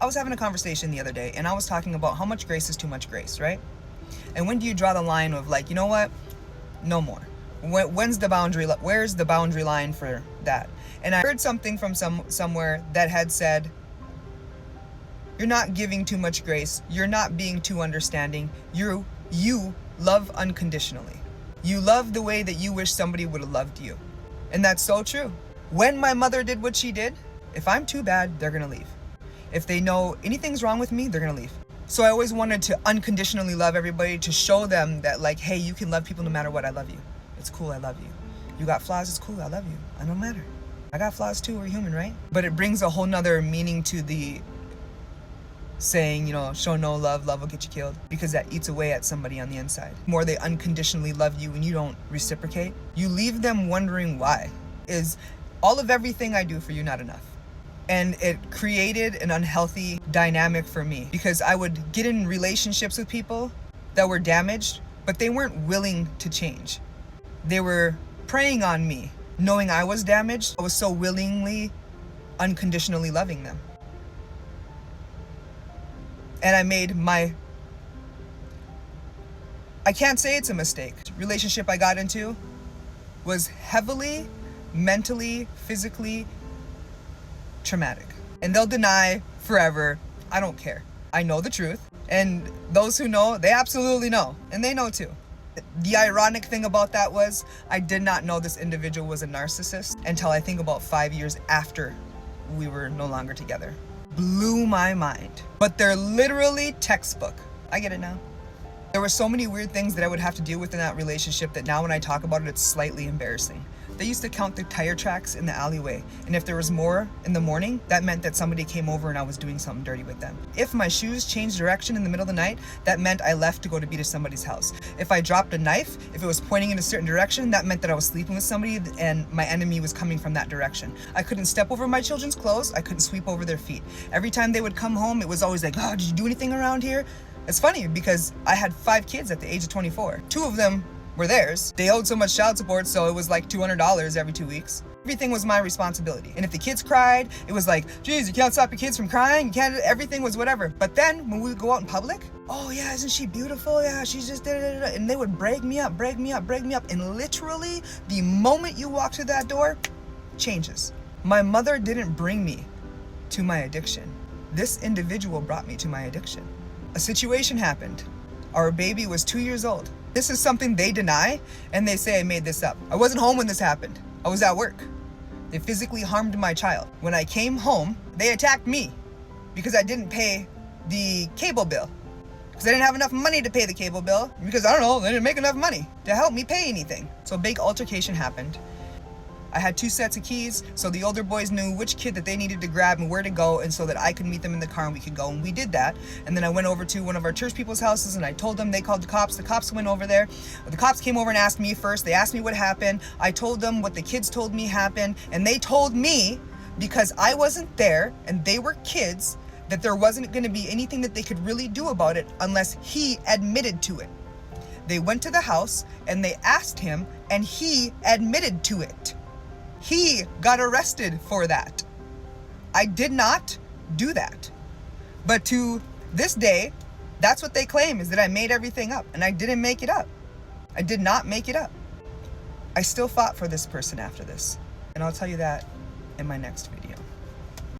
I was having a conversation the other day and I was talking about how much grace is too much grace, right? And when do you draw the line of like, you know what? No more. Where's the boundary line for that? And I heard something from somewhere that had said, you're not giving too much grace. You're not being too understanding. You love unconditionally. You love the way that you wish somebody would have loved you. And that's so true. When my mother did what she did, if I'm too bad, they're gonna leave. If they know anything's wrong with me, they're gonna leave. So I always wanted to unconditionally love everybody, to show them that like, hey, you can love people no matter what. I love you. It's cool, I love you. You got flaws, it's cool, I love you. I don't matter. I got flaws too, we're human, right? But it brings a whole nother meaning to the saying, show no love, love will get you killed. Because that eats away at somebody on the inside. The more they unconditionally love you and you don't reciprocate, you leave them wondering why. Is all of everything I do for you not enough? And it created an unhealthy dynamic for me because I would get in relationships with people that were damaged, but they weren't willing to change. They were preying on me, knowing I was damaged. I was so willingly, unconditionally loving them. And I can't say it's a mistake. The relationship I got into was heavily, mentally, physically traumatic. And they'll deny forever. I don't care. I know the truth. And those who know, they absolutely know. And they know too. The ironic thing about that was I did not know this individual was a narcissist until I think about 5 years after we were no longer together. Blew my mind. But they're literally textbook. I get it now. There were so many weird things that I would have to deal with in that relationship that now when I talk about it, it's slightly embarrassing. They used to count the tire tracks in the alleyway, and if there was more in the morning, that meant that somebody came over and I was doing something dirty with them. If my shoes changed direction in the middle of the night, that meant I left to go to be to somebody's house. If I dropped a knife, if it was pointing in a certain direction, that meant that I was sleeping with somebody and my enemy was coming from that direction. I couldn't step over my children's clothes, I couldn't sweep over their feet. Every time they would come home, it was always like, oh, did you do anything around here? It's funny because I had 5 kids at the age of 24. 2 of them were theirs. They owed so much child support, so it was like $200 every 2 weeks. Everything was my responsibility. And if the kids cried, it was like, geez, you can't stop your kids from crying. You can't, everything was whatever. But then when we would go out in public, oh yeah, isn't she beautiful? Yeah, she's just da-da-da-da. And they would brag me up. And literally, the moment you walk through that door, changes. My mother didn't bring me to my addiction. This individual brought me to my addiction. A situation happened. Our baby was 2 years old. This is something they deny, and they say I made this up. I wasn't home when this happened. I was at work. They physically harmed my child. When I came home, they attacked me because I didn't pay the cable bill. Because I didn't have enough money to pay the cable bill. Because, I don't know, they didn't make enough money to help me pay anything. So a big altercation happened. I had 2 sets of keys, so the older boys knew which kid that they needed to grab and where to go, and so that I could meet them in the car and we could go, and we did that. And then I went over to one of our church people's houses and I told them. They called the cops went over there. The cops came over and asked me first. They asked me what happened. I told them what the kids told me happened, and they told me, because I wasn't there and they were kids, that there wasn't going to be anything that they could really do about it unless he admitted to it. They went to the house and they asked him, and he admitted to it. He got arrested for that. I did not do that. But to this day, that's what they claim, is that I made everything up. And I didn't make it up. I did not make it up. I still fought for this person after this. And I'll tell you that in my next video.